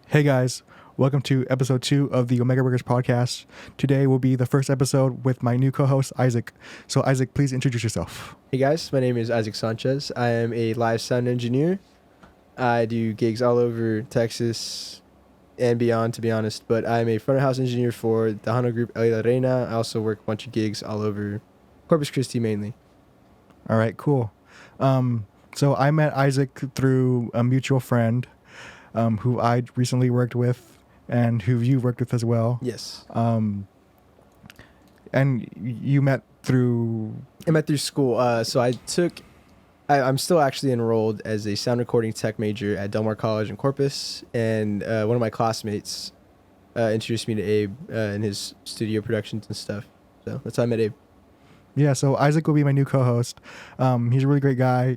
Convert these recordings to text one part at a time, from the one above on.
Hey guys, welcome to episode 2 of the Omega Burgers podcast. Today will be the first episode with my new co-host Isaac. So Isaac, please introduce yourself. Hey guys, my name is Isaac Sanchez. I am a live sound engineer. I do gigs all over Texas and beyond, to be honest, but I'm a front of house engineer for the Hano group El La Reina. I also work a bunch of gigs all over Corpus Christi mainly. All right, cool. So I met Isaac through a mutual friend who I recently worked with and who you worked with as well. Yes. And you met through... I met through school. I'm still actually enrolled as a sound recording tech major at Del Mar College in Corpus, and one of my classmates introduced me to Abe and his studio productions and stuff. So that's how I met Abe. Yeah, so Isaac will be my new co-host. He's a really great guy.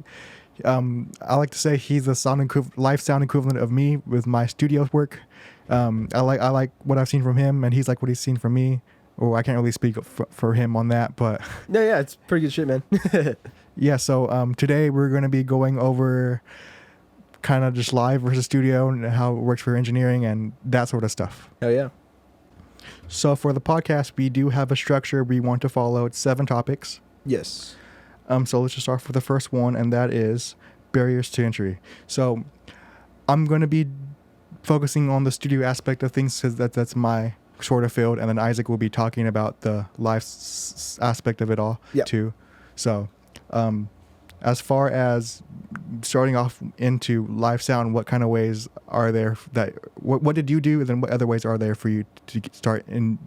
I like to say he's the live sound equivalent of me with my studio work. I like what I've seen from him, and he's like what he's seen from me. Or I can't really speak for him on that, but Yeah, it's pretty good shit, man. yeah. So today we're going to be going over kind of just live versus studio and how it works for engineering and that sort of stuff. Hell yeah. So for the podcast, we do have a structure we want to follow. It's 7 topics. Yes. So let's just start with the first one, and that is barriers to entry. So I'm going to be focusing on the studio aspect of things because that's my sort of field, and then Isaac will be talking about the live aspect of it all too. So as far as starting off into live sound, what kind of ways are there that what did you do, and then what other ways are there for you to start in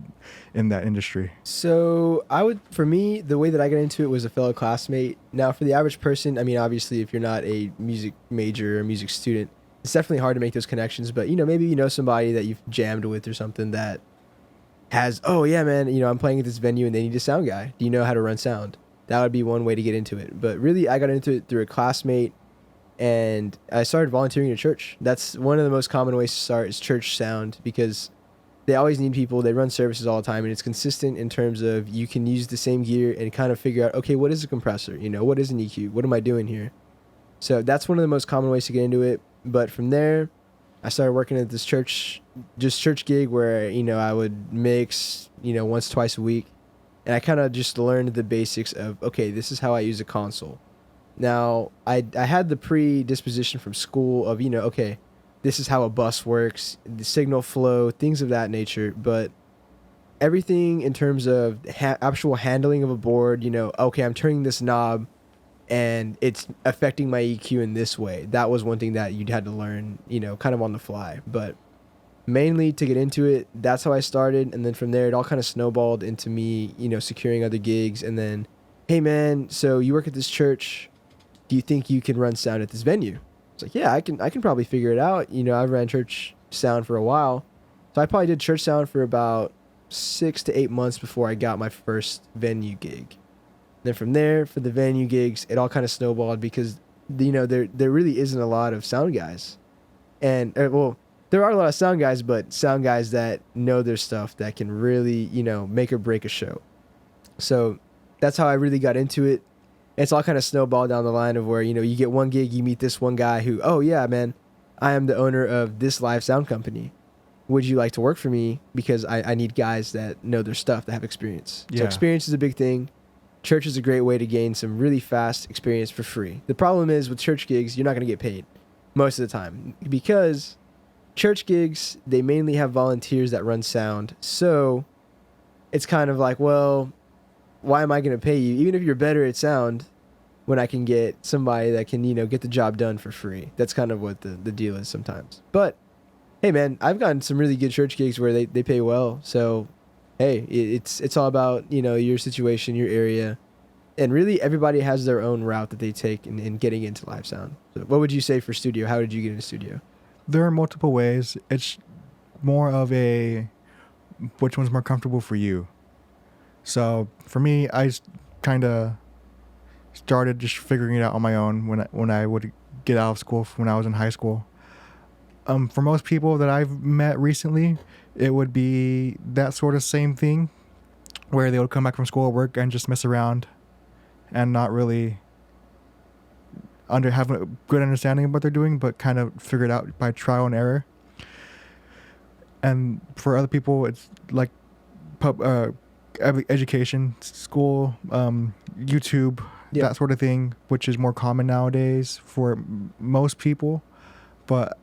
that industry? So for me, the way that I got into it was a fellow classmate. Now, for the average person, I mean, obviously, if you're not a music major or music student, it's definitely hard to make those connections. But maybe you know somebody that you've jammed with or something that has, oh yeah, man, I'm playing at this venue and they need a sound guy. Do you know how to run sound? That would be one way to get into it. But really, I got into it through a classmate, and I started volunteering at church. That's one of the most common ways to start, is church sound, because they always need people. They run services all the time, and it's consistent in terms of you can use the same gear and kind of figure out, okay, what is a compressor? What is an EQ? What am I doing here? So that's one of the most common ways to get into it. But from there, I started working at this church gig where, I would mix, once, twice a week. And I kind of just learned the basics of, okay, this is how I use a console. Now, I had the predisposition from school of, okay, this is how a bus works, the signal flow, things of that nature. But everything in terms of actual handling of a board, okay, I'm turning this knob and it's affecting my EQ in this way. That was one thing that you'd had to learn, kind of on the fly. But mainly to get into it, that's how I started. And then from there, it all kind of snowballed into me, securing other gigs. And then, hey, man, so you work at this church. Do you think you can run sound at this venue? It's like, yeah, I can probably figure it out. I've ran church sound for a while. So I probably did church sound for about 6 to 8 months before I got my first venue gig. Then from there, for the venue gigs, it all kind of snowballed because, there really isn't a lot of sound guys. And, there are a lot of sound guys, but sound guys that know their stuff that can really, make or break a show. So that's how I really got into it. It's all kind of snowballed down the line of where, you get one gig, you meet this one guy who, oh yeah, man, I am the owner of this live sound company. Would you like to work for me? Because I need guys that know their stuff, that have experience. Yeah. So experience is a big thing. Church is a great way to gain some really fast experience for free. The problem is with church gigs, you're not going to get paid most of the time because church gigs, they mainly have volunteers that run sound. So it's kind of like, well, why am I going to pay you? Even if you're better at sound, when I can get somebody that can, get the job done for free. That's kind of what the deal is sometimes. But hey, man, I've gotten some really good church gigs where they pay well. So hey, it's all about, your situation, your area. And really everybody has their own route that they take in getting into live sound. So what would you say for studio? How did you get into studio? There are multiple ways. It's more of which one's more comfortable for you. So for me, I kind of started just figuring it out on my own when I would get out of school when I was in high school. For most people that I've met recently, it would be that sort of same thing where they would come back from school or work and just mess around and not really have a good understanding of what they're doing, but kind of figure it out by trial and error. And for other people, it's like education, school, YouTube, Yeah. that sort of thing, which is more common nowadays for most people. But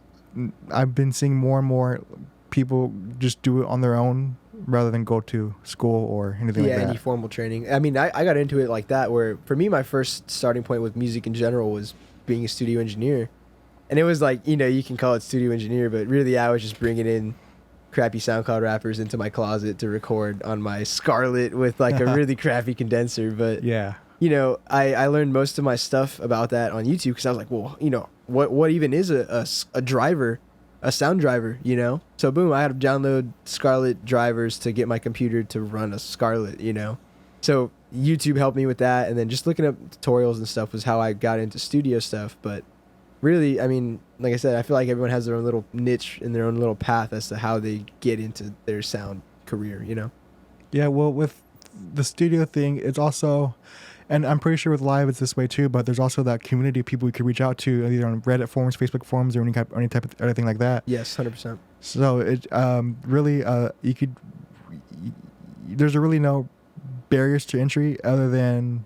I've been seeing more and more people just do it on their own rather than go to school or anything like Yeah, that. any formal training. I mean, I got into it like that, where for me, my first starting point with music in general was being a studio engineer. And it was like, you can call it studio engineer, but really I was just bringing in crappy SoundCloud rappers into my closet to record on my Scarlett with like a really crappy condenser. But, Yeah. I learned most of my stuff about that on YouTube because I was like, well, what even is a driver, a sound driver. So boom, I had to download Scarlett drivers to get my computer to run a Scarlett. So YouTube helped me with that, and then just looking up tutorials and stuff was how I got into studio stuff. But really, I mean, like I said, I feel like everyone has their own little niche and their own little path as to how they get into their sound career. Yeah, well, with the studio thing, it's also, and I'm pretty sure with live it's this way too, but there's also that community of people you could reach out to either on Reddit forums, Facebook forums, or any type of anything like that. Yes, 100%. So it really you could, there's really no barriers to entry other than,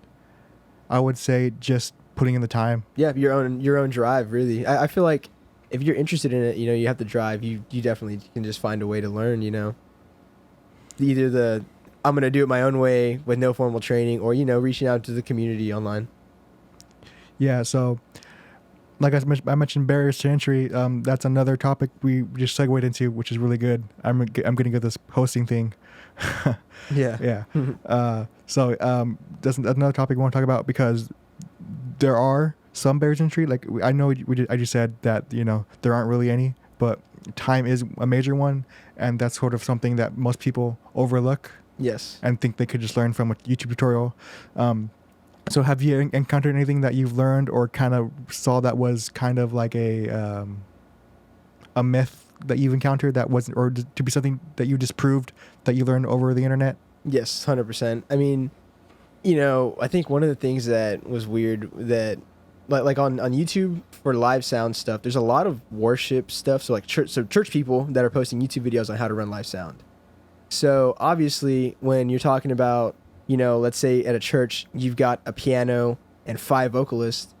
I would say, just putting in the time. Yeah, your own drive, really. I feel like if you're interested in it, you have the drive. You definitely can just find a way to learn. Either I'm gonna do it my own way with no formal training, or reaching out to the community online. Yeah, so like I mentioned barriers to entry. That's another topic we just segued into, which is really good. I'm getting good at this hosting thing. Yeah. Yeah. So that's another topic we want to talk about, because there are some barriers to entry. Like I know I just said that there aren't really any, but time is a major one, and that's sort of something that most people overlook. Yes. And think they could just learn from a YouTube tutorial. So have you encountered anything that you've learned or kind of saw that was kind of like a myth that you've encountered that wasn't, or to be something that you disproved that you learned over the internet? Yes, 100%. I mean, I think one of the things that was weird that like on YouTube for live sound stuff, there's a lot of worship stuff. So like church people that are posting YouTube videos on how to run live sound. So obviously when you're talking about, let's say at a church, you've got a piano and 5 vocalists,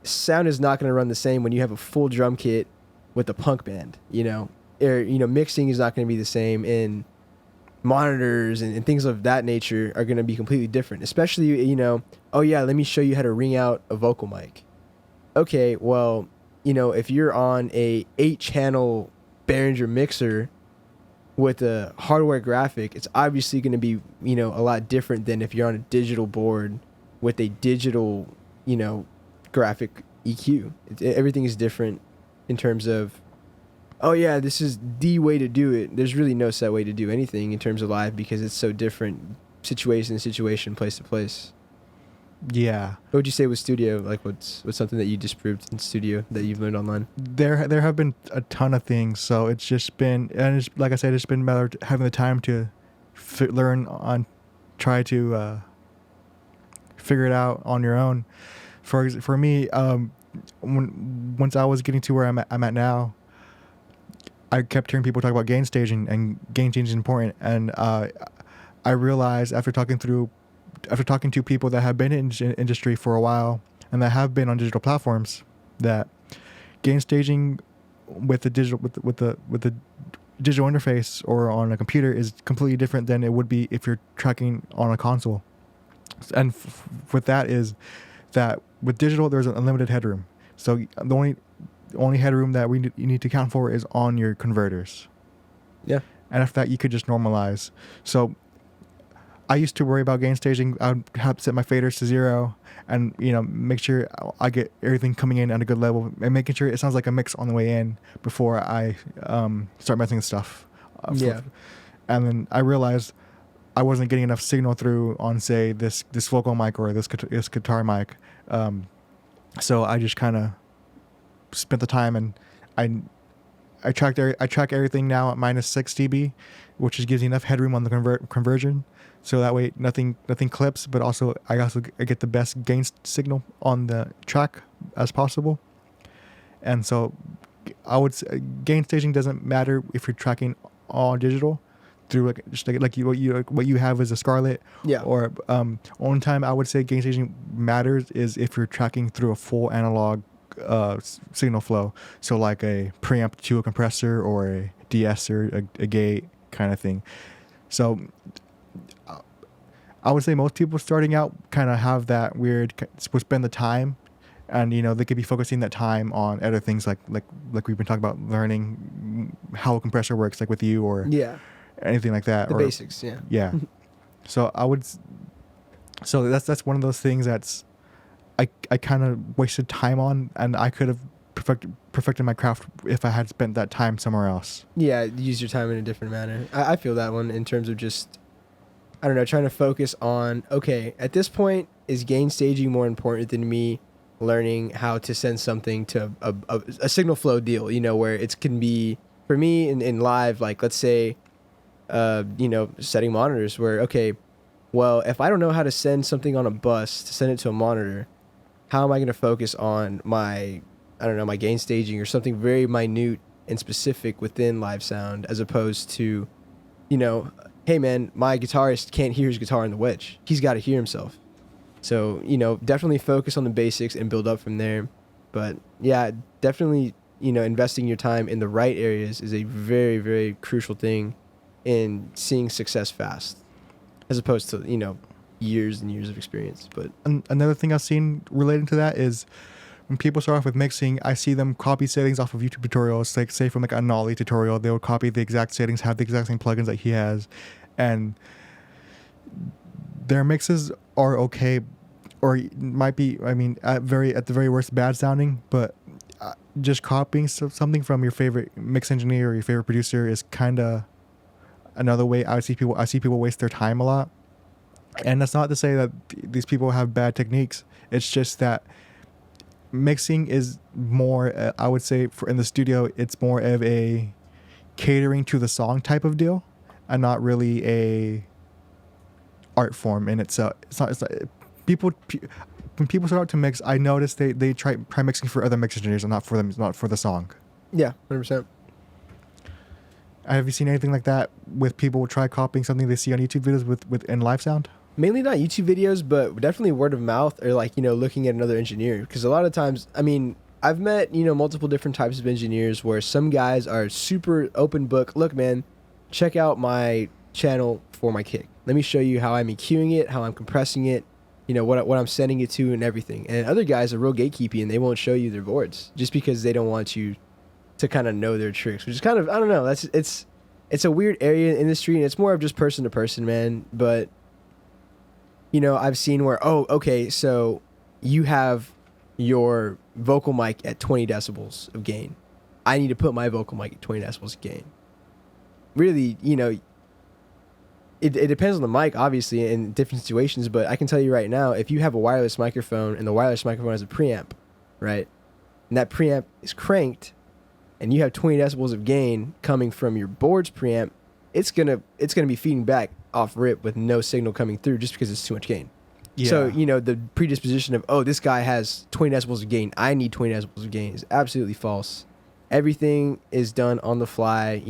sound is not going to run the same when you have a full drum kit with a punk band, mixing is not going to be the same, and monitors and things of that nature are going to be completely different, especially, oh yeah, let me show you how to ring out a vocal mic. Okay, well, if you're on a 8-channel Behringer mixer with a hardware graphic, it's obviously going to be, a lot different than if you're on a digital board with a digital, graphic EQ. Everything is different in terms of, oh yeah, this is the way to do it. There's really no set way to do anything in terms of live because it's so different situation to situation, place to place. Yeah. What would you say with studio? Like what's something that you disproved in studio that you've learned online? There have been a ton of things. So it's just been, and it's, like I said, it's been a matter of having the time to try to figure it out on your own. For me, once I was getting to where I'm at now, I kept hearing people talk about gain staging, and gain staging is important. And I realized after talking to people that have been in industry for a while and that have been on digital platforms, that gain staging with the digital with the digital interface or on a computer is completely different than it would be if you're tracking on a console. And with that is that with digital there's an unlimited headroom. So the only headroom that you need to account for is on your converters. Yeah. And after that you could just normalize. So I used to worry about gain staging. I would have to set my faders to 0 and, make sure I get everything coming in at a good level and making sure it sounds like a mix on the way in before I start messing with stuff. Yeah. And then I realized I wasn't getting enough signal through on, say, this vocal mic or this guitar mic. So I just kind of spent the time, and I track everything now at -6 dB, which gives you enough headroom on the conversion. So that way nothing clips, but also I get the best gain signal on the track as possible. And so I would say gain staging doesn't matter if you're tracking all digital through like just like what you have as a Scarlett. Yeah. Or only time I would say gain staging matters is if you're tracking through a full analog signal flow. So like a preamp to a compressor or a de-esser, a gate kind of thing. So I would say most people starting out kind of have that weird, would spend the time, and they could be focusing that time on other things like we've been talking about, learning how a compressor works, like with you, or Yeah. anything like that, The or basics. Yeah. yeah. So that's one of those things that's I kind of wasted time on, and I could have perfected my craft if I had spent that time somewhere else. Yeah. Use your time in a different manner. I feel that one in terms of just, I don't know, trying to focus on, okay, at this point, is gain staging more important than me learning how to send something to a signal flow deal, where it can be, for me in live, like let's say, setting monitors where, okay, well, if I don't know how to send something on a bus to send it to a monitor, how am I going to focus on my gain staging or something very minute and specific within live sound, as opposed to, hey man, my guitarist can't hear his guitar in the wedge. He's got to hear himself. So, definitely focus on the basics and build up from there. But yeah, definitely, investing your time in the right areas is a very, very crucial thing in seeing success fast, as opposed to, years and years of experience. But another thing I've seen relating to that is when people start off with mixing, I see them copy settings off of YouTube tutorials, like say from like a Nolly tutorial, they would copy the exact settings, have the exact same plugins that he has, and their mixes are okay, or might be, at the very worst, bad sounding, but just copying something from your favorite mix engineer or your favorite producer is kind of another way I see people waste their time a lot. And that's not to say that these people have bad techniques. It's just that mixing is more, I would say, in the studio, it's more of a catering to the song type of deal, and not really a art form in itself. It's not when people start out to mix, I notice they try mixing for other mix engineers and not for the song. yeah, 100%. Have you seen anything like that with people try copying something they see on YouTube videos with in live sound? Mainly not YouTube videos, but definitely word of mouth, or like, looking at another engineer. Because a lot of times, I've met, multiple different types of engineers where some guys are super open book. Look, man, check out my channel for my kick. Let me show you how I'm EQing it, how I'm compressing it, what I'm sending it to and everything. And other guys are real gatekeepy and they won't show you their boards just because they don't want you to kind of know their tricks, which is kind of, I don't know, it's a weird area in the industry, and it's more of just person to person, man. But I've seen where, oh, okay, so you have your vocal mic at 20 decibels of gain. I need to put my vocal mic at 20 decibels of gain. Really, it depends on the mic, obviously, in different situations, but I can tell you right now, if you have a wireless microphone and the wireless microphone has a preamp, right, and that preamp is cranked, and you have 20 decibels of gain coming from your board's preamp, it's gonna be feeding back off rip with no signal coming through just because it's too much gain. Yeah. So, the predisposition of, oh, this guy has 20 decibels of gain, I need 20 decibels of gain, is absolutely false. Everything is done on the fly,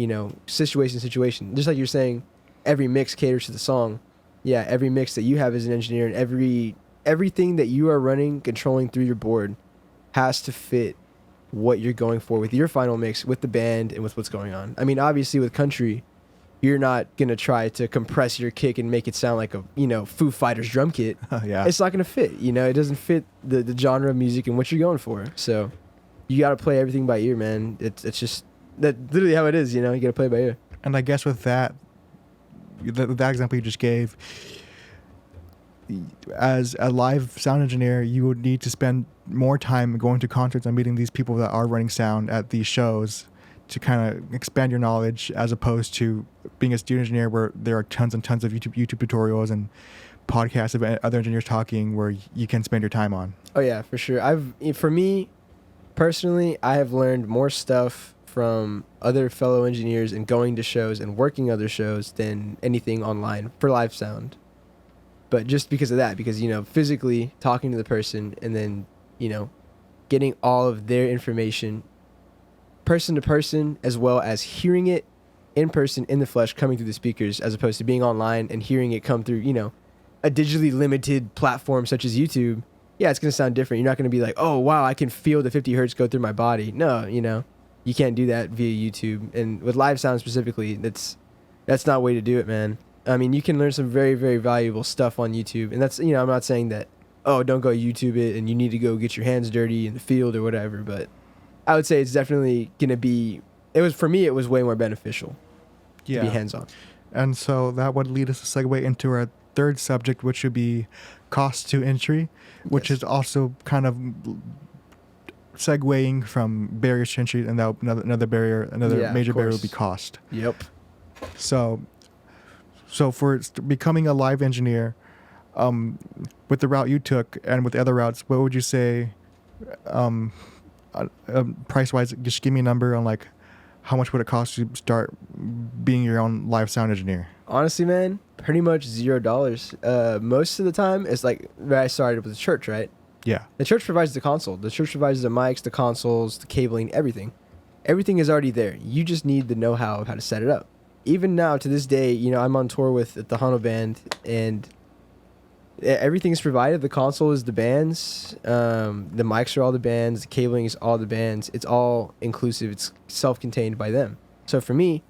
situation. Just like you're saying, every mix caters to the song. Yeah, every mix that you have as an engineer and everything that you are running, controlling through your board has to fit what you're going for with your final mix, with the band, and with what's going on. Obviously with country, you're not going to try to compress your kick and make it sound like a, Foo Fighters drum kit. Yeah. It's not going to fit, it doesn't fit the genre of music and what you're going for. So you got to play everything by ear, man. It's just that literally how it is, you got to play by ear. And I guess with that example you just gave, as a live sound engineer, you would need to spend more time going to concerts and meeting these people that are running sound at these shows to kind of expand your knowledge, as opposed to being a studio engineer where there are tons and tons of YouTube tutorials and podcasts of other engineers talking where you can spend your time on. Oh yeah, for sure. For me personally, I have learned more stuff from other fellow engineers and going to shows and working other shows than anything online for live sound. But just because of that, because, physically talking to the person and then, getting all of their information person to person, as well as hearing it in person, in the flesh, coming through the speakers, as opposed to being online and hearing it come through, a digitally limited platform such as YouTube. Yeah, it's going to sound different. You're not going to be like, oh, wow, I can feel the 50 hertz go through my body. No, you can't do that via YouTube. And with live sound specifically, that's not a way to do it, man. I mean, you can learn some very, very valuable stuff on YouTube. And that's, I'm not saying that, oh, don't go YouTube it and you need to go get your hands dirty in the field or whatever. But I would say it's definitely going to be, for me, it was way more beneficial to be hands-on. And so that would lead us to segue into our third subject, which would be cost to entry, which is also kind of segueing from barriers to entry, and that another major barrier would be cost. Yep. So for becoming a live engineer, with the route you took and with the other routes, what would you say, price-wise? Just give me a number on like how much would it cost to start being your own live sound engineer? Honestly, man, pretty much $0. Most of the time, it's like where I started with the church, right? Yeah. The church provides the console. The church provides the mics, the consoles, the cabling, everything. Everything is already there. You just need the know-how of how to set it up. Even now, to this day, I'm on tour with the Hano band, and everything is provided. The console is the band's. The mics are all the band's. The cabling is all the band's. It's all inclusive. It's self-contained by them. So for me,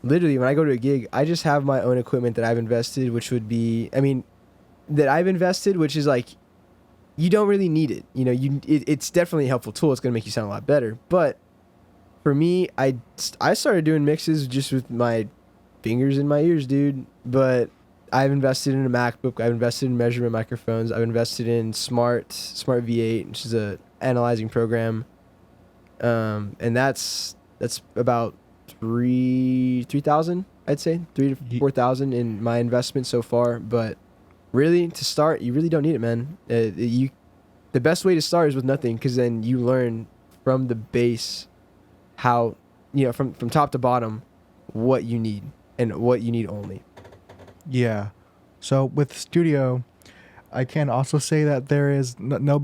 literally, when I go to a gig, I just have my own equipment that I've invested, which is like, you don't really need it. It's definitely a helpful tool. It's going to make you sound a lot better. But for me, I started doing mixes just with my fingers in my ears, dude. But I've invested in a MacBook. I've invested in measurement microphones. I've invested in Smart V8, which is a analyzing program. And that's about $3,000, I'd say, $3,000 to $4,000 in my investment so far. But really, to start, you really don't need it, man. The best way to start is with nothing, because then you learn from the base how, from top to bottom, what you need and what you need only. Yeah. So with studio, I can also say that there is no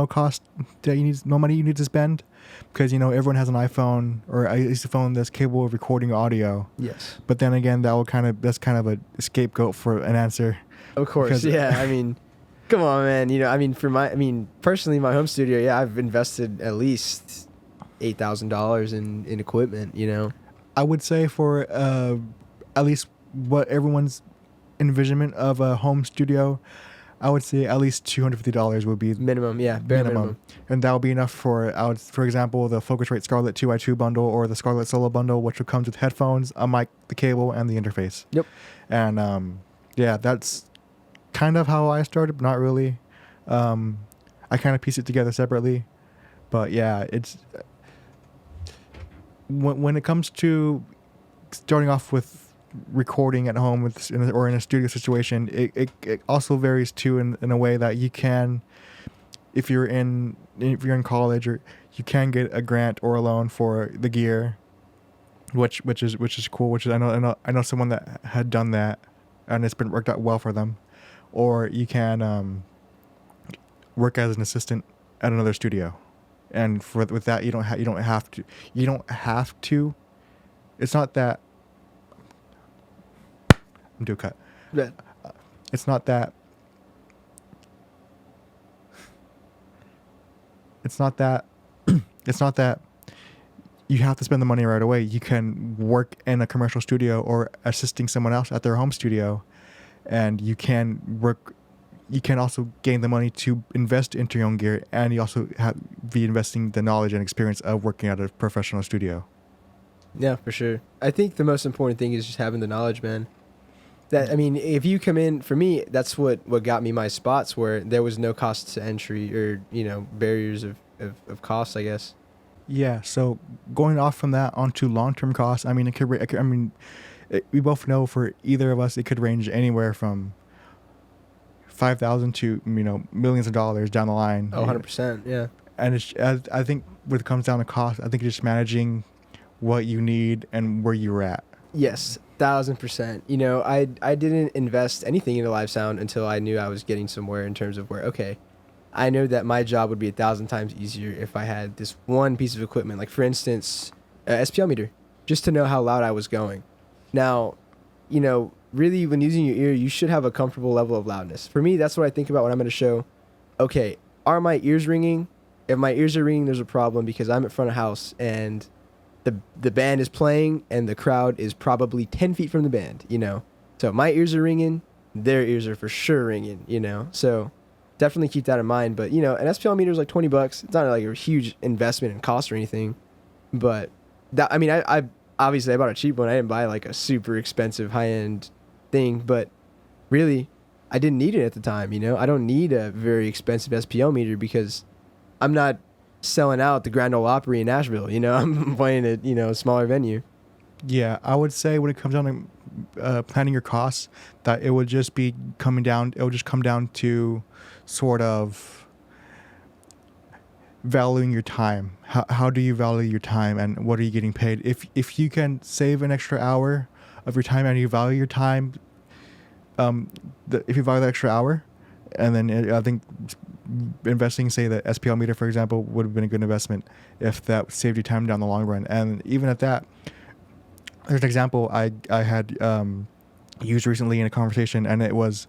cost that no money you need to spend, because everyone has an iPhone or at least a phone that's capable of recording audio. Yes. But then again, that's kind of a scapegoat for an answer. Of course. Yeah. I mean, come on, man. Personally, my home studio, yeah, I've invested at least $8,000 in equipment. I would say for at least what everyone's envisionment of a home studio, I would say at least $250 would be minimum. Yeah, bare minimum. And that would be enough for example, the Focusrite Scarlett 2x2 bundle or the Scarlett Solo bundle, which will come with headphones, a mic, the cable, and the interface. Yep. And yeah, that's kind of how I started, but not really. I kind of piece it together separately, but yeah, it's when it comes to starting off with recording at home or in a studio situation, it also varies too in a way that you can, if you're in college, or you can get a grant or a loan for the gear, which is cool. I know someone that had done that, and it's been worked out well for them. Or you can work as an assistant at another studio, and with that you don't have to. It's not that. I'm doing a cut. Yeah. It's not that. It's not that. It's not that you have to spend the money right away. You can work in a commercial studio or assisting someone else at their home studio, and you can also gain the money to invest into your own gear, and you also be investing the knowledge and experience of working at a professional studio. Yeah, for sure. I think the most important thing is just having the knowledge, man. If you come in, for me, that's what got me my spots where there was no cost to entry or, barriers of cost, I guess. Yeah. So going off from that onto long-term costs, we both know for either of us, it could range anywhere from $5,000 to, millions of dollars down the line. Oh, 100%. Yeah. And I think when it comes down to cost, I think it's just managing what you need and where you're at. Yes, 1,000%. I didn't invest anything into live sound until I knew I was getting somewhere in terms of where, okay, I know that my job would be 1,000 times easier if I had this one piece of equipment. Like, for instance, SPL meter. just to know how loud I was going. Now, you know, really when using your ear, you should have a comfortable level of loudness. For me, that's what I think about when I'm at a show. Okay, are my ears ringing? If my ears are ringing, there's a problem because I'm at front of house and the band is playing and the crowd is probably 10 feet from the band, you know. So if my ears are ringing, their ears are for sure ringing, you know. So definitely keep that in mind. But, you know, an SPL meter is like $20. It's not like a huge investment in cost or anything. But that, I mean, I obviously I bought a cheap one. I didn't buy like a super expensive high end thing, but really I didn't need it at the time, you know. I don't need a very expensive SPL meter because I'm not selling out the Grand Ole Opry in Nashville, you know. I'm playing at, you know, a smaller venue. Yeah, I would say when it comes down to planning your costs, that it would just be coming down. It would just come down to sort of valuing your time. How do you value your time, and what are you getting paid? If you can save an extra hour of your time and you value your time, if you value that extra hour, and then I think investing, say the SPL meter, for example, would have been a good investment if that saved you time down the long run. And even at that, there's an example I had used recently in a conversation, and it was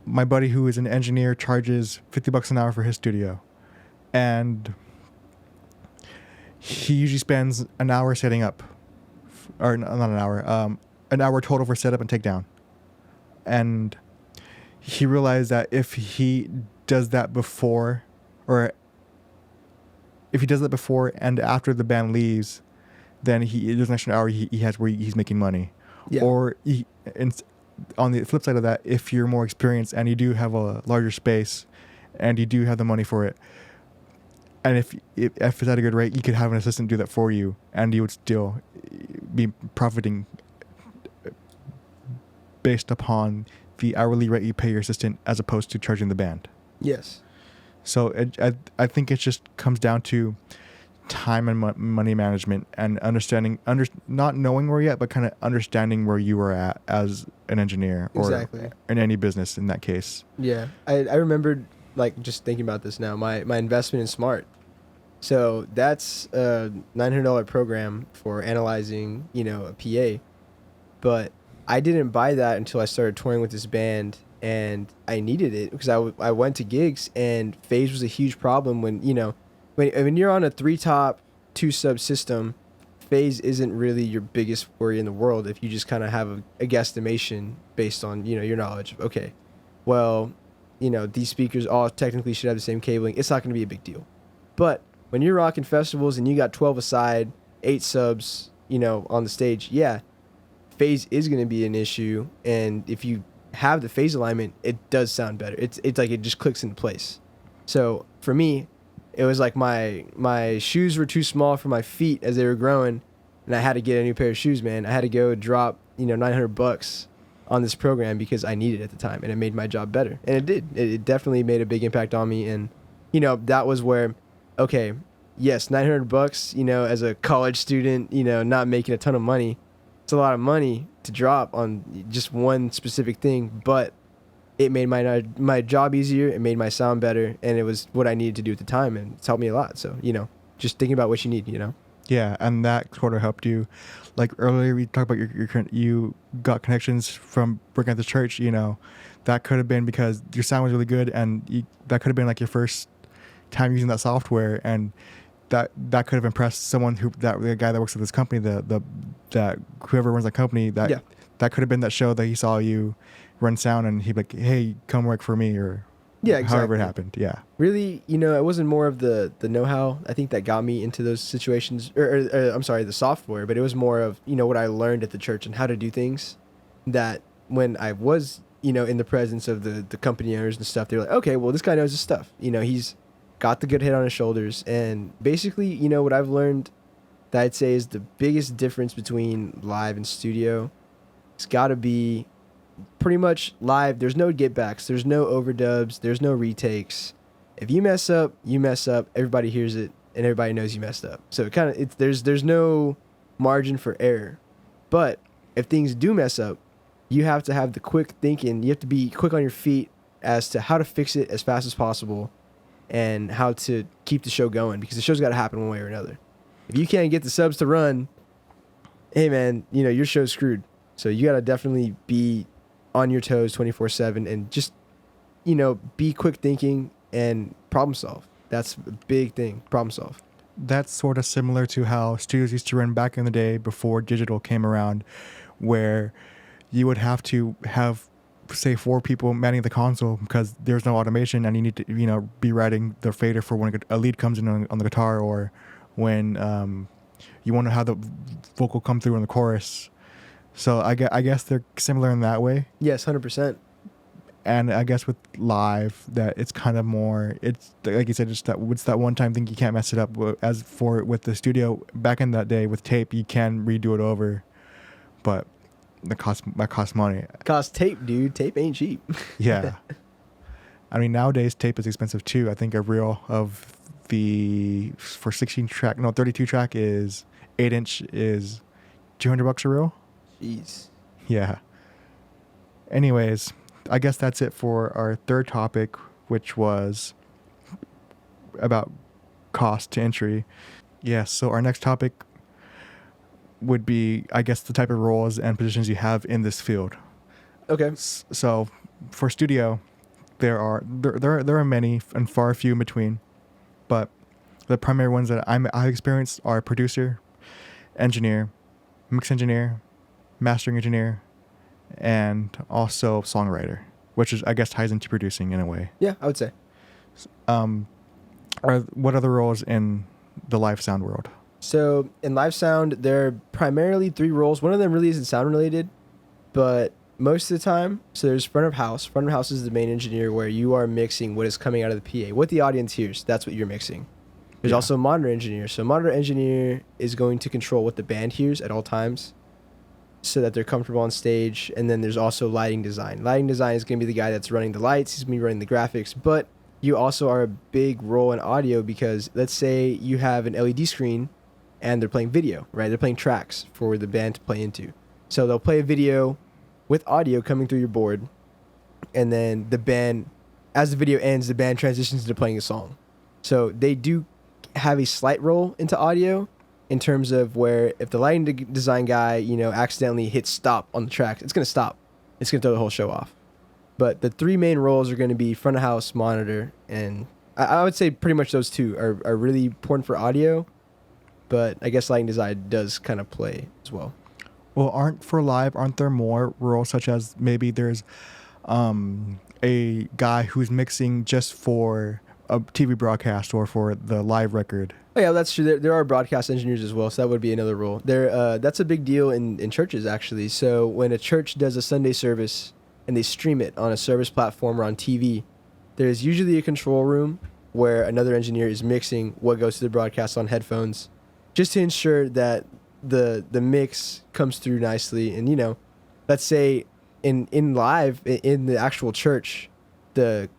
my buddy who is an engineer charges $50 an hour for his studio, and he usually spends an hour setting up, or not an hour total for setup and takedown. And he realized that if he does that before, or if he does that before and after the band leaves, then there's an extra hour he has where he's making money. Yeah. Or on the flip side of that, if you're more experienced and you do have a larger space and you do have the money for it, and if it's at a good rate, you could have an assistant do that for you, and you would still be profiting based upon the hourly rate you pay your assistant as opposed to charging the band. Yes. So I think it just comes down to time and money management and understanding, not knowing where you're at, but kind of understanding where you are at as an engineer or Exactly. in any business in that case. Yeah. I remembered, like, just thinking about this now, my investment in Smart. So that's a $900 program for analyzing, you know, a PA. But I didn't buy that until I started touring with this band, and I needed it because I went to gigs, and phase was a huge problem when, you know, when you're on a 3-top, 2-sub system, phase isn't really your biggest worry in the world if you just kind of have a guesstimation based on, you know, your knowledge. Okay, well, you know, these speakers all technically should have the same cabling. It's not going to be a big deal. But when you're rocking festivals and you got 12 aside, 8 subs, you know, on the stage, yeah, phase is going to be an issue. And if you have the phase alignment, it does sound better. It's like it just clicks into place. So for me, it was like my shoes were too small for my feet as they were growing, and I had to get a new pair of shoes, man. I had to go drop, you know, $900 on this program because I needed it at the time, and it made my job better. And it did. It definitely made a big impact on me. And, you know, that was where, okay, yes, $900, you know, as a college student, you know, not making a ton of money, it's a lot of money to drop on just one specific thing, but it made my job easier, it made my sound better, and it was what I needed to do at the time, and it's helped me a lot. So, you know, just thinking about what you need, you know. Yeah, and that sort of helped you. Like earlier, we talked about you got connections from working at the church. You know, that could have been because your sound was really good, and that could have been like your first time using that software, and that could have impressed someone the guy that works at this company, that whoever runs that company, that could have been that show that he saw you run sound, and he'd be like, hey, come work for me, or however it happened. Yeah, really, you know, it wasn't more of the know-how I think that got me into those situations, or I'm sorry, the software, but it was more of, you know, what I learned at the church and how to do things, that when I was, you know, in the presence of the company owners and stuff, they were like, okay, well, this guy knows his stuff, you know, he's got the good head on his shoulders. And basically, you know, what I've learned that I'd say is the biggest difference between live and studio, it's got to be pretty much live. There's no get backs, there's no overdubs, there's no retakes. If you mess up, you mess up. Everybody hears it, and everybody knows you messed up. So it kind of there's no margin for error. But if things do mess up, you have to have the quick thinking. You have to be quick on your feet as to how to fix it as fast as possible, and how to keep the show going, because the show's got to happen one way or another. If you can't get the subs to run, hey man, your show's screwed. So you gotta definitely be on your toes 24/7 and just be quick thinking and problem solve. That's a big thing. Problem solve. That's sort of similar to how studios used to run back in the day before digital came around, where you would have to have, say, 4 people manning the console because there's no automation, and you need to be writing the fader for when a lead comes in on the guitar, or when you want to have the vocal come through in the chorus. So I guess they're similar in that way. Yes, 100%. And I guess with live, that it's kind of more, it's like you said, it's that one time thing, you can't mess it up. As for with the studio back in that day with tape, you can redo it over, but that costs money. Cost tape, dude. Tape ain't cheap. Yeah. I mean, nowadays tape is expensive too. I think a reel of for 32 track is 8-inch is $200 a reel. Jeez. Yeah. Anyways, I guess that's it for our third topic, which was about cost to entry. Yes, so our next topic would be, I guess, the type of roles and positions you have in this field. Okay. So for studio, there are many and far few in between, but the primary ones that I've experienced are producer, engineer, mix engineer, mastering engineer, and also songwriter, which is, I guess, ties into producing in a way. Yeah, I would say. What other roles in the live sound world? So in live sound, there are primarily 3 roles. One of them really isn't sound related, but most of the time, so there's front of house. Front of house is the main engineer, where you are mixing what is coming out of the PA. What the audience hears, that's what you're mixing. There's also monitor engineer. So monitor engineer is going to control what the band hears at all times, so that they're comfortable on stage. And then there's also lighting design. Lighting design is going to be the guy that's running the lights. He's going to be running the graphics. But you also are a big role in audio, because let's say you have an LED screen and they're playing video, right? They're playing tracks for the band to play into. So they'll play a video with audio coming through your board. And then the band, as the video ends, the band transitions into playing a song. So they do have a slight role into audio, in terms of where if the lighting design guy, accidentally hits stop on the track, it's going to stop. It's going to throw the whole show off. But the 3 main roles are going to be front of house, monitor, and I would say pretty much those 2 are really important for audio. But I guess lighting design does kind of play as well. Well, aren't there more roles, such as maybe there's a guy who's mixing just for a TV broadcast or for the live record? Oh yeah, that's true. There are broadcast engineers as well, so that would be another role. That's a big deal in churches, actually. So when a church does a Sunday service and they stream it on a service platform or on TV, there's usually a control room where another engineer is mixing what goes to the broadcast on headphones, just to ensure that the mix comes through nicely. And let's say in live in the actual church, the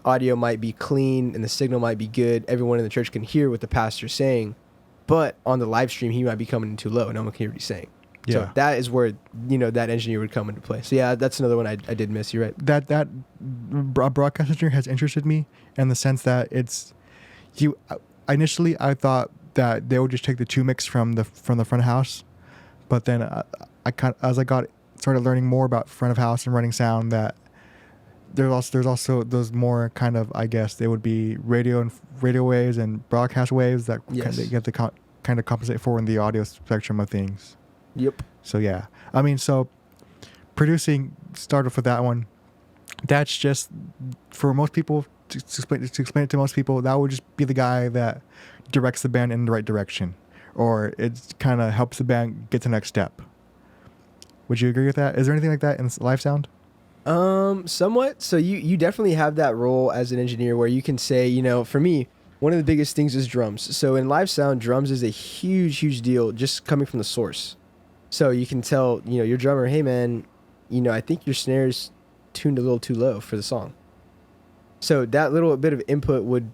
audio might be clean and the signal might be good. Everyone in the church can hear what the pastor's saying, but on the live stream, he might be coming in too low. No one can hear what he's saying. Yeah. So that is where, that engineer would come into play. So yeah, that's another one I did miss. You're right. That broadcast engineer has interested me in the sense that it's initially I thought that they would just take the 2 mix from the front of house, but then as I started learning more about front of house and running sound, that there's also those more kind of, I guess they would be radio waves and broadcast waves that you have to kind of compensate for in the audio spectrum of things. Yep. So yeah, I mean, so producing, start off with that one. That's just for most people to explain it to most people. That would just be the guy that directs the band in the right direction, or it kind of helps the band get to the next step. Would you agree with that? Is there anything like that in live sound? Somewhat. So you definitely have that role as an engineer where you can say, for me, one of the biggest things is drums. So in live sound, drums is a huge deal just coming from the source. So you can tell, your drummer, hey man, I think your snare's tuned a little too low for the song. So that little bit of input would,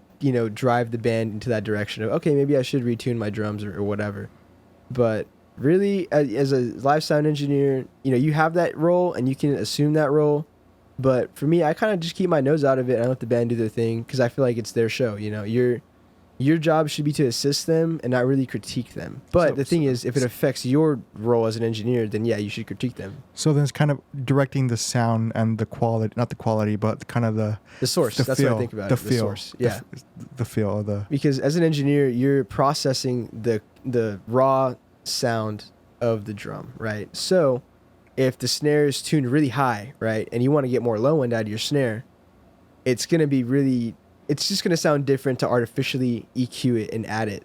drive the band into that direction of, okay, maybe I should retune my drums or whatever. But really, as a live sound engineer, you have that role and you can assume that role. But for me, I kind of just keep my nose out of it and I let the band do their thing, because I feel like it's their show. You're Your job should be to assist them and not really critique them. But the thing is, if it affects your role as an engineer, then yeah, you should critique them. So then it's kind of directing the sound and the quality, not the quality, but kind of the source. That's feel, what I think about the it. feel, The source. Yeah. the feel of the. Because as an engineer, you're processing the raw sound of the drum, right? So if the snare is tuned really high, right, and you want to get more low end out of your snare, it's going to be really, it's just going to sound different to artificially EQ it and add it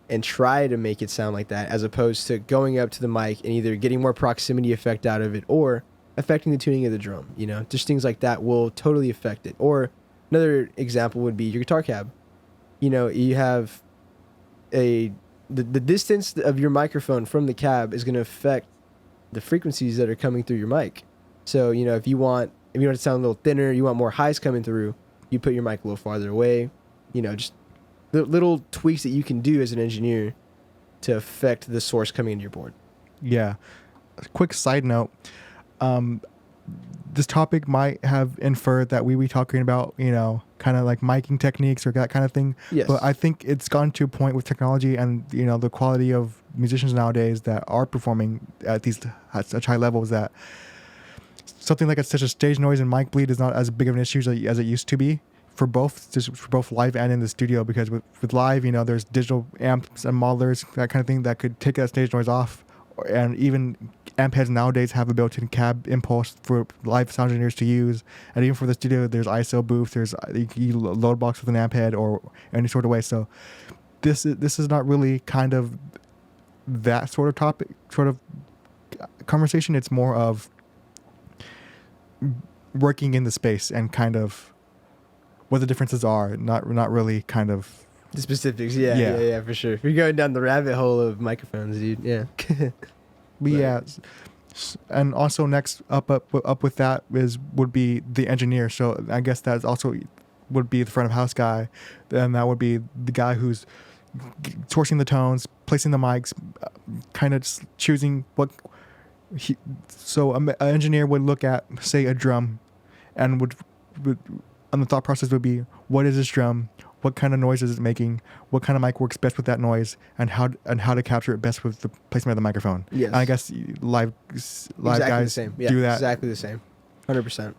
and try to make it sound like that, as opposed to going up to the mic and either getting more proximity effect out of it or affecting the tuning of the drum. You know, just things like that will totally affect it. Or another example would be your guitar cab. You know, you have the distance of your microphone from the cab is going to affect the frequencies that are coming through your mic. So, you know, if you want it to sound a little thinner, you want more highs coming through, you put your mic a little farther away. You know, just the little tweaks that you can do as an engineer to affect the source coming into your board. Yeah. A quick side note. This topic might have inferred that we be talking about, you know, kind of like miking techniques or that kind of thing. Yes. But I think it's gone to a point with technology and, you know, the quality of musicians nowadays that are performing at such high levels that something like such a stage noise and mic bleed is not as big of an issue as it used to be for both live and in the studio, because with live, you know, there's digital amps and modelers, that kind of thing, that could take that stage noise off. And even amp heads nowadays have a built-in cab impulse for live sound engineers to use. And even for the studio, there's ISO booth, there's you load box with an amp head or any sort of way. So this is not really kind of that sort of conversation. It's more of working in the space and kind of what the differences are, not really kind of the specifics. Yeah, for sure. If you're going down the rabbit hole of microphones, dude, yeah. But yeah, and also next up with that would be the engineer. So I guess that also would be the front of house guy, and that would be the guy who's sourcing the tones, placing the mics, kind of just choosing what. So an engineer would look at, say, a drum, and would and the thought process would be, what is this drum? What kind of noise is it making? What kind of mic works best with that noise? And how to capture it best with the placement of the microphone. Yes. And I guess live exactly guys the same. Yeah, do that. Exactly the same. 100%.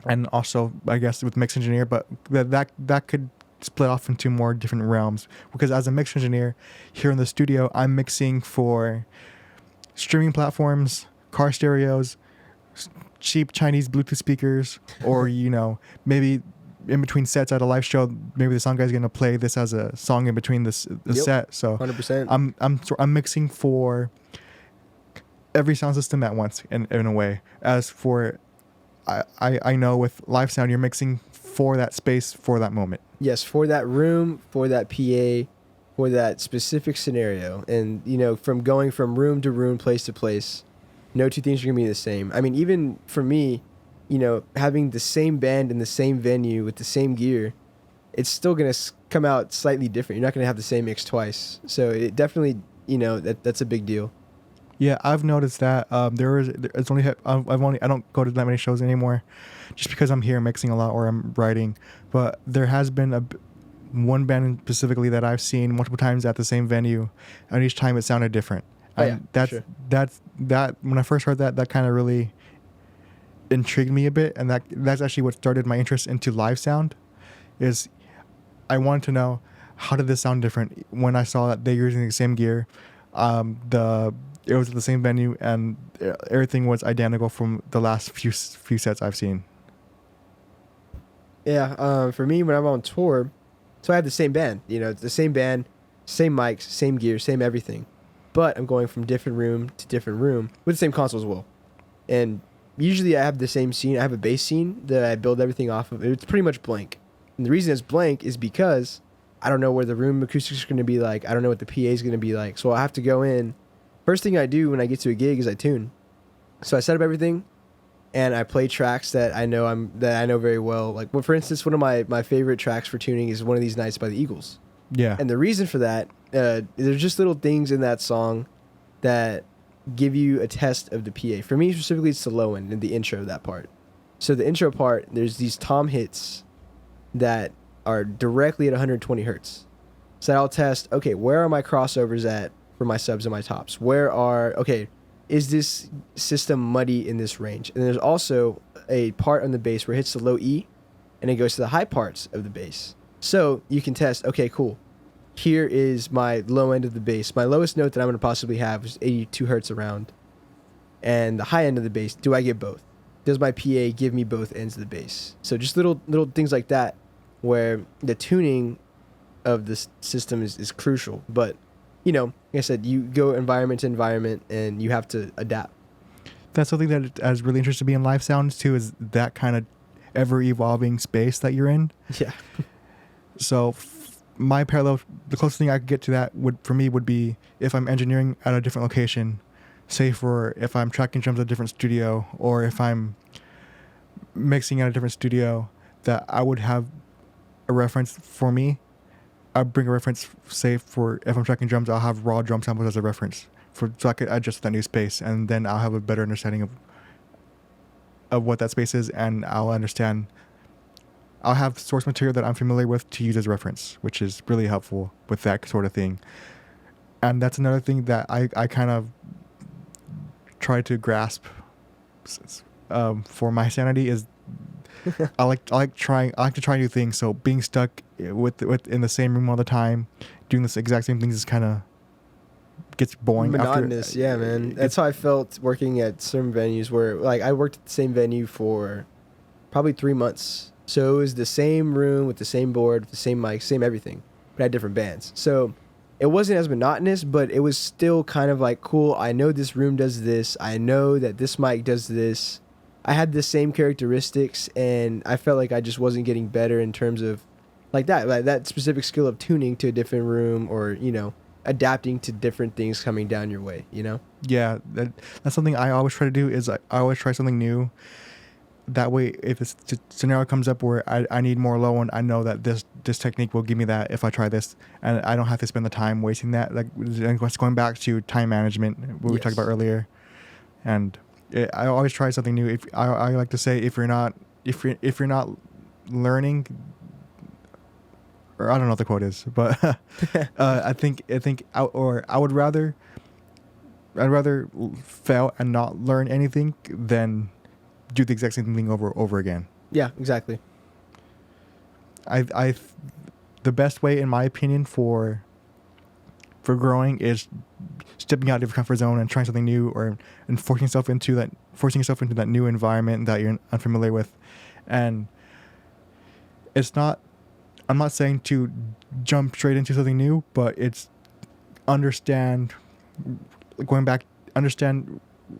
And also, I guess, with mix engineer, but that could split off into more different realms. Because as a mix engineer here in the studio, I'm mixing for streaming platforms, car stereos, cheap Chinese Bluetooth speakers, or, you know, maybe in between sets at a live show, maybe the sound guy's going to play this as a song in between the set. So 100%. I'm mixing for every sound system at once in a way. As for I know with live sound, you're mixing for that space, for that moment. Yes, for that room, for that PA, for that specific scenario. And, you know, from going from room to room, place to place, no two things are going to be the same. I mean, even for me, you know, having the same band in the same venue with the same gear, it's still going to come out slightly different. You're not going to have the same mix twice. So it definitely, you know, that's a big deal. Yeah, I've noticed that I don't go to that many shows anymore, just because I'm here mixing a lot or I'm writing. But there has been one band specifically that I've seen multiple times at the same venue, and each time it sounded different. And that's when I first heard that kind of really intrigued me a bit, and that's actually what started my interest into live sound. Is I wanted to know, how did this sound different when I saw that they're using the same gear. It was at the same venue, and everything was identical from the last few sets I've seen. Yeah, for me, when I'm on tour, so I have the same band. You know, it's the same band, same mics, same gear, same everything. But I'm going from different room to different room with the same console as well. And usually I have the same scene. I have a bass scene that I build everything off of. It's pretty much blank. And the reason it's blank is because I don't know where the room acoustics are going to be like. I don't know what the PA is going to be like. So I have to go in. First thing I do when I get to a gig is I tune. So I set up everything, and I play tracks that I know very well. Like, well, for instance, one of my favorite tracks for tuning is One of These Nights by the Eagles. Yeah. And the reason for that, there's just little things in that song that give you a test of the PA. For me specifically, it's the low end and the intro of that part. So the intro part, there's these tom hits that are directly at 120 hertz. So I'll test, okay, where are my crossovers at for my subs and my tops? Is this system muddy in this range? And there's also a part on the bass where it hits the low E and it goes to the high parts of the bass. So you can test, okay, cool. Here is my low end of the bass. My lowest note that I'm going to possibly have is 82 hertz around. And the high end of the bass, do I get both? Does my PA give me both ends of the bass? So just little things like that where the tuning of this system is crucial. But, like I said, you go environment to environment and you have to adapt. That's something that has really interested me in live sounds too, is that kind of ever-evolving space that you're in. Yeah. So my parallel, the closest thing I could get to that would be if I'm engineering at a different location, say for if I'm tracking drums at a different studio, or if I'm mixing at a different studio, that I would have a reference for me. I'd bring a reference, say for if I'm tracking drums, I'll have raw drum samples as a reference so I could adjust that new space, and then I'll have a better understanding of what that space is, and I'll have source material that I'm familiar with to use as reference, which is really helpful with that sort of thing. And that's another thing that I kind of try to grasp for my sanity is I like to try new things. So being stuck with in the same room all the time, doing the exact same things is kind of gets boring. Monotonous, yeah, man. That's how I felt working at certain venues where, like, I worked at the same venue for probably 3 months. So it was the same room with the same board, with the same mic, same everything, but I had different bands. So it wasn't as monotonous, but it was still kind of like, cool, I know this room does this. I know that this mic does this. I had the same characteristics, and I felt like I just wasn't getting better in terms of like that specific skill of tuning to a different room, or, adapting to different things coming down your way, Yeah, that's something I always try to do, is I always try something new. That way, if this scenario comes up where I need more low end, I know that this technique will give me that if I try this, and I don't have to spend the time wasting that. Like, going back to time management, what we talked about earlier, and I always try something new. If I like to say, if you're not learning, or I don't know what the quote is, but I'd rather fail and not learn anything than do the exact same thing over again. Yeah, exactly. The best way, in my opinion, for growing is stepping out of your comfort zone and trying something new, and forcing yourself into that new environment that you're unfamiliar with. And I'm not saying to jump straight into something new, but it's understand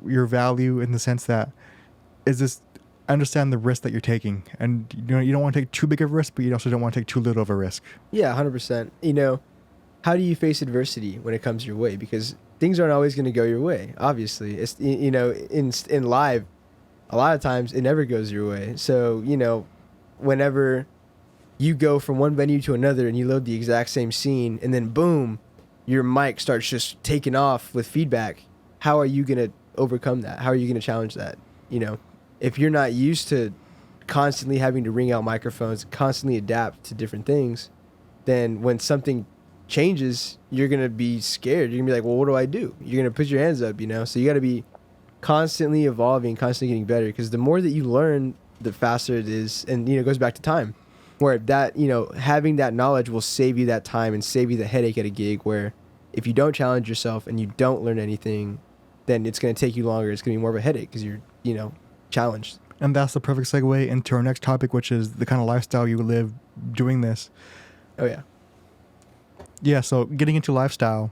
your value, in the sense that understand the risk that you're taking, and you don't want to take too big of a risk, but you also don't want to take too little of a risk. Yeah, 100%. How do you face adversity when it comes your way? Because things aren't always going to go your way. Obviously, it's in live, a lot of times it never goes your way. So whenever you go from one venue to another and you load the exact same scene, and then boom, your mic starts just taking off with feedback, how are you going to overcome that? How are you going to challenge that? If you're not used to constantly having to ring out microphones, constantly adapt to different things, then when something changes, you're going to be scared. You're going to be like, well, what do I do? You're going to put your hands up, So you got to be constantly evolving, constantly getting better, because the more that you learn, the faster it is. And, it goes back to time, where that, having that knowledge will save you that time and save you the headache at a gig, where if you don't challenge yourself and you don't learn anything, then it's going to take you longer. It's going to be more of a headache because you're, challenged. And that's the perfect segue into our next topic, which is the kind of lifestyle you live doing this. Oh, yeah. Yeah, so getting into lifestyle,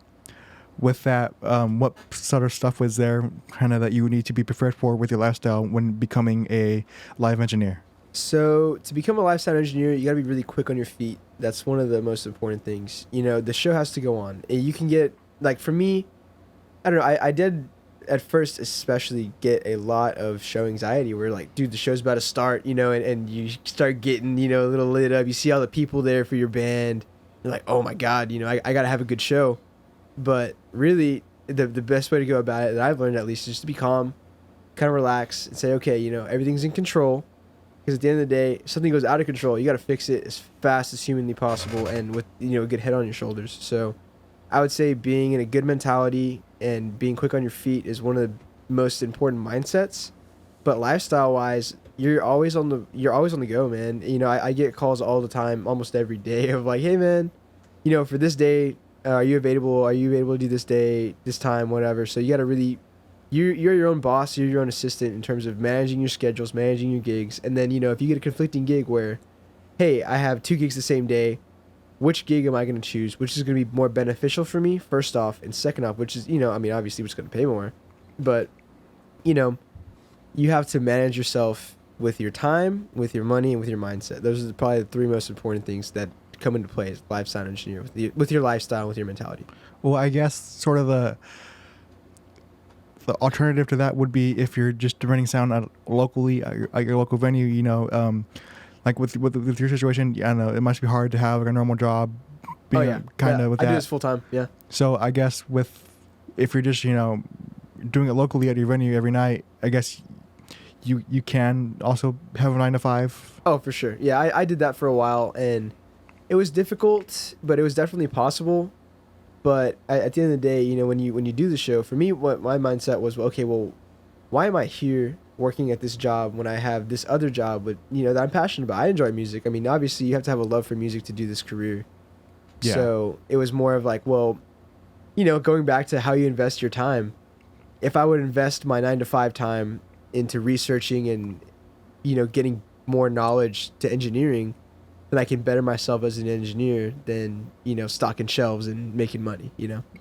with that, what sort of stuff was there kind of that you need to be prepared for with your lifestyle when becoming a live engineer? So to become a lifestyle engineer, you got to be really quick on your feet. That's one of the most important things. The show has to go on. You can get, like, for me, I don't know, I did at first especially get a lot of show anxiety, where, like, dude, the show's about to start, and you start getting, a little lit up. You see all the people there for your band. You're like, oh my God, I got to have a good show. But really, the best way to go about it, that I've learned at least, is just to be calm, kind of relax, and say, okay, everything's in control. Because at the end of the day, if something goes out of control, you got to fix it as fast as humanly possible and with a good head on your shoulders. So I would say being in a good mentality and being quick on your feet is one of the most important mindsets. But lifestyle wise, you're always on the go, man. I get calls all the time, almost every day, of like, hey man, for this day, are you available? Are you able to do this day, this time, whatever? So you got to really, you're your own boss, you're your own assistant in terms of managing your schedules, managing your gigs. And then, if you get a conflicting gig where, hey, I have 2 gigs the same day, which gig am I going to choose? Which is going to be more beneficial for me, first off, and second off, which is, obviously which is going to pay more. But, you have to manage yourself with your time, with your money, and with your mindset. Those are probably the 3 most important things that come into play as a live sound engineer with your lifestyle, with your mentality. Well, I guess sort of the alternative to that would be if you're just running sound locally at your local venue. Like with your situation, I don't know, it must be hard to have like a normal job. Kind of with that. I do this full time. Yeah. So I guess if you're just doing it locally at your venue every night, I guess you can also have a 9 to 5. Oh, for sure. Yeah, I did that for a while, and it was difficult, but it was definitely possible. But at the end of the day, when you do the show, for me, what my mindset was, okay, well, why am I here working at this job when I have this other job that I'm passionate about? I enjoy music. I mean, obviously, you have to have a love for music to do this career. Yeah. So it was more of like, well, going back to how you invest your time. If I would invest my 9 to 5 time into researching and, getting more knowledge to engineering, then I can better myself as an engineer than, stocking shelves and making money,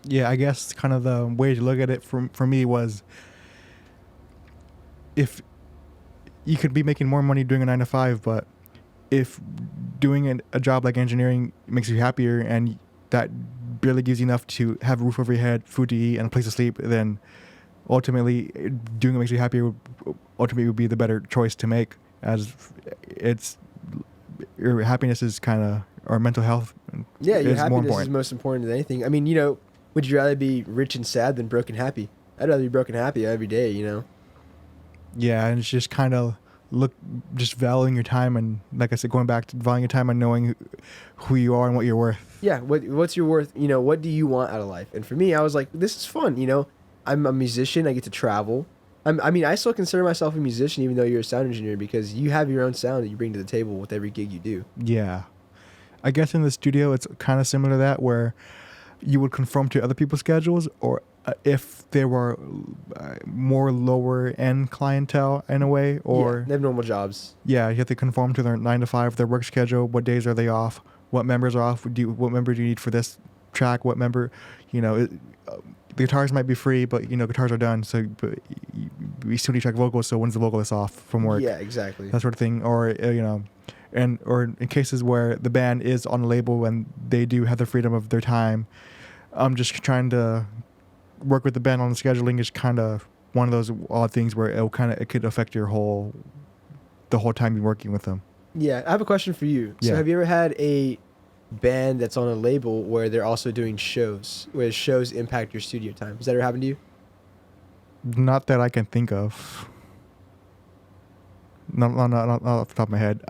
Yeah, I guess kind of the way to look at it for me was, if you could be making more money doing a 9 to 5, but if doing a job like engineering makes you happier and that barely gives you enough to have a roof over your head, food to eat, and a place to sleep, then ultimately doing what makes you happier ultimately would be the better choice to make, as your happiness is kind of, or mental health your is happiness more important. is most important than anything. I mean, would you rather be rich and sad than broken happy? I'd rather be broken happy every day, Yeah, and it's just kind of just valuing your time, and like I said, going back to valuing your time and knowing who you are and what you're worth. Yeah, what's your worth? What do you want out of life? And for me, I was like, this is fun. I'm a musician. I get to travel. I still consider myself a musician, even though you're a sound engineer, because you have your own sound that you bring to the table with every gig you do. Yeah, I guess in the studio it's kind of similar to that, where you would conform to other people's schedules, or if they were more lower end clientele in a way, or they have normal jobs. Yeah, you have to conform to their 9 to 5, their work schedule. What days are they off? What members are off? What member do you need for this track? What member, the guitars might be free, but guitars are done. So but we still need to check vocals. So when's the vocalist off from work? Yeah, exactly. That sort of thing. Or or in cases where the band is on a label and they do have the freedom of their time, I'm just trying to work with the band on the scheduling. Is kind of one of those odd things where it could affect the whole time you're working with them. Yeah, I have a question for you. So have you ever had a band that's on a label where they're also doing shows, where shows impact your studio time? Has that ever happened to you? Not that I can think of. Not off the top of my head.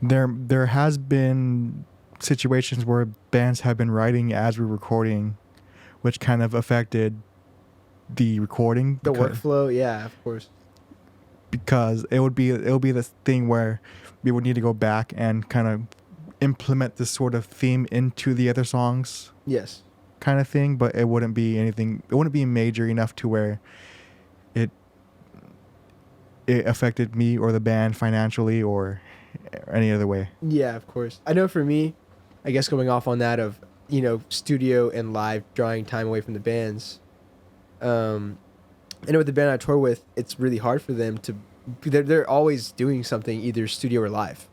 There has been situations where bands have been writing as we're recording, which kind of affected the recording. The workflow, yeah, of course. Because it'll be this thing where we would need to go back and kind of implement this sort of theme into the other songs. Yes. Kind of thing, but it wouldn't be anything. It wouldn't be major enough to where it affected me or the band financially or any other way. Yeah, of course. I know for me, I guess going off on that of studio and live drawing time away from the bands. I know with the band I tour with, it's really hard for them to. They're always doing something, either studio or live.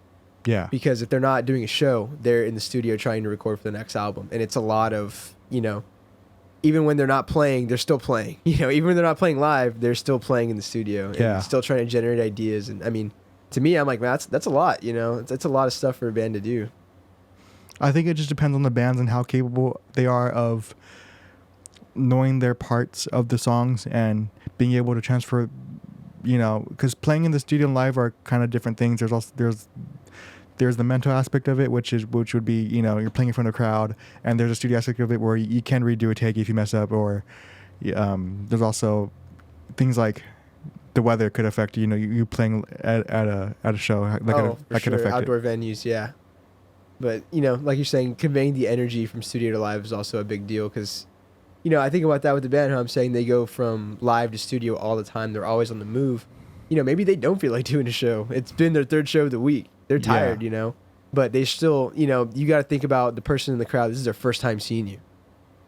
Yeah. Because if they're not doing a show, they're in the studio trying to record for the next album. And it's a lot of, even when they're not playing, they're still playing. Even when they're not playing live, they're still playing in the studio. And still trying to generate ideas. And I mean, to me, I'm like, man, that's a lot, That's a lot of stuff for a band to do. I think it just depends on the bands and how capable they are of knowing their parts of the songs and being able to transfer you know, because playing in the studio and live are kind of different things. There's also there's the mental aspect of it, which would be, you know, you're playing in front of a crowd, and there's a studio aspect of it where you can redo a take if you mess up, or there's also things like the weather could affect, you know, you playing at a show that could affect outdoor it. venues, yeah. But you know, like you're saying, conveying the energy from studio to live is also a big deal because, you know, I think about that with the band. How I'm saying they go from live to studio all the time. They're always on the move. You know, maybe they don't feel like doing a show. It's been their third show of the week. They're tired, Yeah. you know, but they still, you know, you got to think about the person in the crowd. This is their first time seeing you.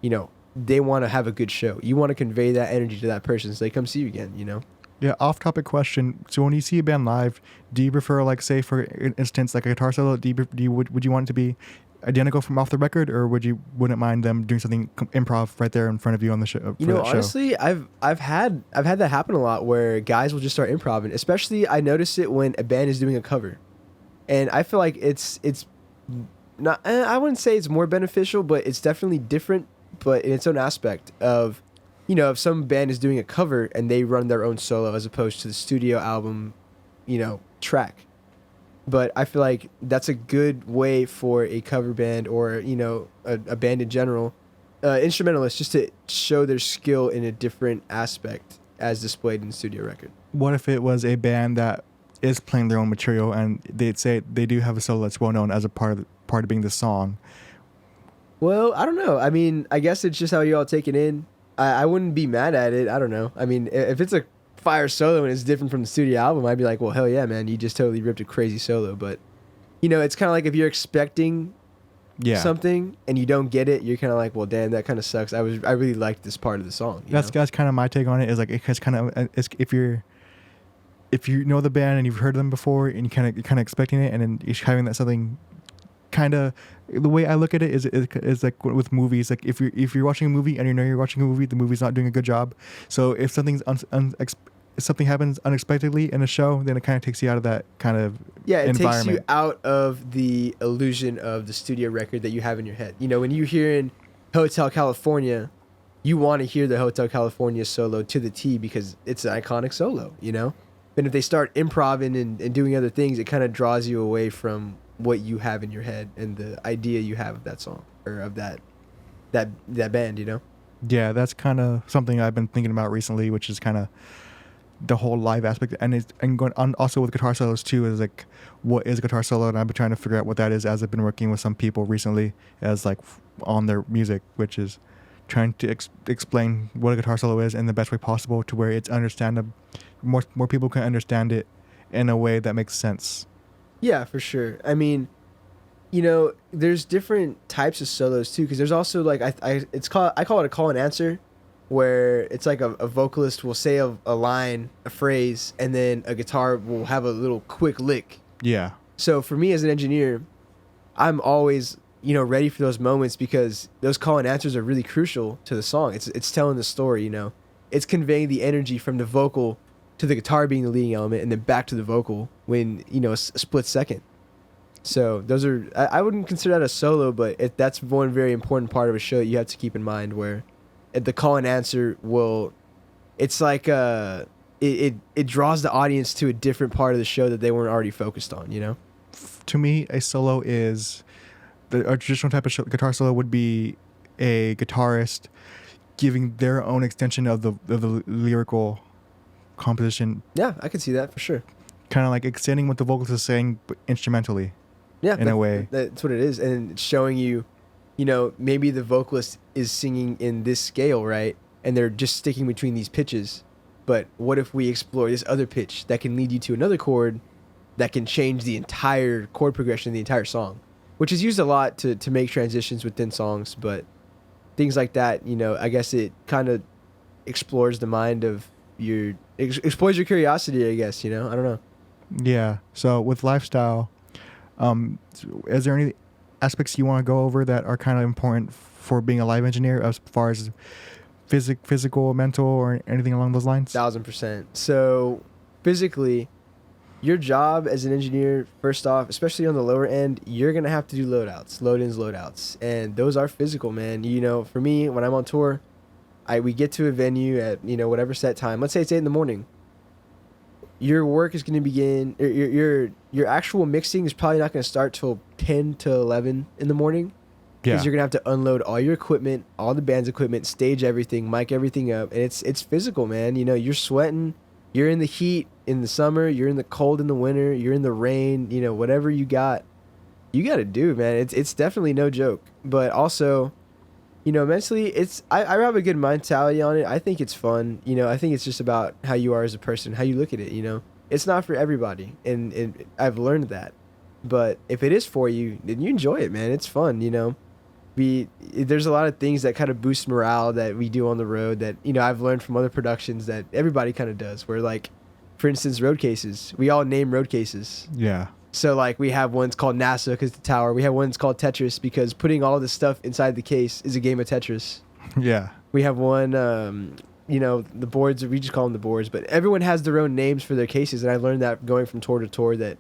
You know, they want to have a good show. You want to convey that energy to that person so they come see you again, you know? Yeah, off-topic question. So when you see a band live, do you prefer, like, say for instance, like a guitar solo? Would you want it to be identical from off the record, or wouldn't mind them doing something improv right there in front of you on the show? You know, honestly, I've had that happen a lot where guys will just start improvising. Especially, I notice it when a band is doing a cover, and I feel like it's not. I wouldn't say it's more beneficial, but it's definitely different, but in its own aspect of, you know, if some band is doing a cover and they run their own solo as opposed to the studio album, you know, track. But I feel like that's a good way for a cover band or, you know, a band in general, instrumentalists, just to show their skill in a different aspect as displayed in the studio record. What if it was a band that is playing their own material and they'd say they do have a solo that's well known as a part of being the song? Well, I don't know. I mean, I guess it's just how you all take it in. I wouldn't be mad at it. I don't know. I mean, if it's a fire solo and it's different from the studio album, I'd be like, well, hell yeah, man, you just totally ripped a crazy solo. But, you know, it's kind of like if you're expecting something and you don't get it, you're kind of like, well, damn, that kind of sucks. I really liked this part of the song. That's kind of my take on it. Is like it's kind of if you know the band and you've heard them before and you're kind of expecting it, and then you're having that something kind of, the way I look at it is like with movies. Like if you're watching a movie and you know you're watching a movie, the movie's not doing a good job. So if something's if something happens unexpectedly in a show, then it kind of takes you out of that kind of it environment. takes you out of the illusion of the studio record that you have in your head. You know, when you hear in Hotel California, you want to hear the Hotel California solo to the T because it's an iconic solo, you know? But if they start improvising and doing other things, it kind of draws you away from what you have in your head and the idea you have of that song or of that band, you know? Yeah, that's kind of something I've been thinking about recently, which is kind of the whole live aspect, and going on also with guitar solos too, is like, what is a guitar solo? And I've been trying to figure out what that is as I've been working with some people recently as like on their music, which is trying to explain what a guitar solo is in the best way possible to where it's understandable, more people can understand it in a way that makes sense. Yeah, for sure. I mean, you know, there's different types of solos too, because there's also like I call it a call and answer, where it's like a vocalist will say a line, a phrase, and then a guitar will have a little quick lick. Yeah. So for me as an engineer, I'm always, you know, ready for those moments because those call and answers are really crucial to the song. It's telling the story, you know. It's conveying the energy from the vocal to the guitar being the leading element and then back to the vocal when, you know, a split second. So those are, I wouldn't consider that a solo, but that's one very important part of a show that you have to keep in mind, where the call and answer it's like it draws the audience to a different part of the show that they weren't already focused on, you know? To me, a solo is a traditional type of guitar solo would be a guitarist giving their own extension of the lyrical composition. Yeah, I can see that for sure. Kind of like extending what the vocalist is saying, but instrumentally. Yeah, in a way. That's what it is, and it's showing you, you know, maybe the vocalist is singing in this scale, right? And they're just sticking between these pitches. But what if we explore this other pitch that can lead you to another chord that can change the entire chord progression of the entire song, which is used a lot to make transitions within songs, but things like that, you know, I guess it kind of explores the mind of explores your curiosity, I guess, you know? I don't know. Yeah. So with lifestyle, is there any aspects you want to go over that are kind of important for being a live engineer as far as physical, mental, or anything along those lines? 1000%. So physically, your job as an engineer, first off, especially on the lower end, you're going to have to do load-outs, load-ins, load-outs. And those are physical, man. You know, for me, when I'm on tour, we get to a venue at, you know, whatever set time. Let's say it's 8 in the morning. your work is going to begin. Your actual mixing is probably not going to start till 10 to 11 in the morning. Because Yeah. you're gonna have to unload all your equipment, all the band's equipment, stage everything, mic everything up, and it's physical, man. You know, you're sweating, you're in the heat in the summer, you're in the cold in the winter, you're in the rain. You know, whatever you got to do, man. It's definitely no joke. But also, you know, mentally, I have a good mentality on it. I think it's fun. You know, I think it's just about how you are as a person, how you look at it. You know, it's not for everybody, and I've learned that. But if it is for you, then you enjoy it, man. It's fun. You know. There's a lot of things that kind of boost morale that we do on the road that, you know, I've learned from other productions that everybody kind of does, where, like, for instance, road cases, we all name road cases. Yeah. So, like, we have ones called NASA because the tower, we have ones called Tetris because putting all this stuff inside the case is a game of Tetris. Yeah. We have one, you know, the boards, we just call them the boards, but everyone has their own names for their cases, and I learned that going from tour to tour, that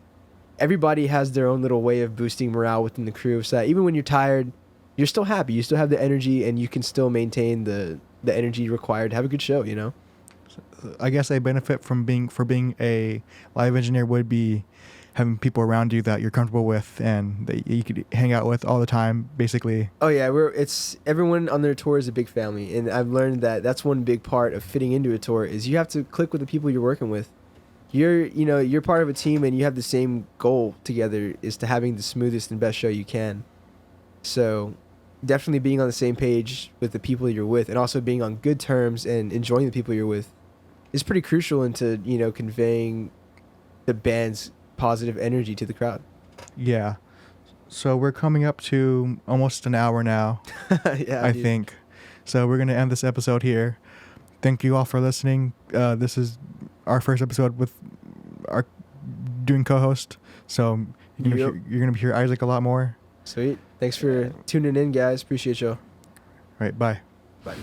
everybody has their own little way of boosting morale within the crew, so that even when you're tired, you're still happy. You still have the energy, and you can still maintain the energy required to have a good show. You know. I guess a benefit from being a live engineer would be having people around you that you're comfortable with and that you could hang out with all the time, basically. Oh yeah, it's everyone on their tour is a big family, and I've learned that that's one big part of fitting into a tour is you have to click with the people you're working with. You're part of a team, and you have the same goal together, is to having the smoothest and best show you can. So definitely being on the same page with the people you're with, and also being on good terms and enjoying the people you're with, is pretty crucial into, you know, conveying the band's positive energy to the crowd. Yeah. So we're coming up to almost an hour now, Yeah, I dude. think. So we're going to end this episode here. Thank you all for listening. This is our first episode with our doing co-host. So you're going to hear Isaac a lot more. Sweet. Thanks for tuning in, guys. Appreciate y'all. All right. Bye. Bye.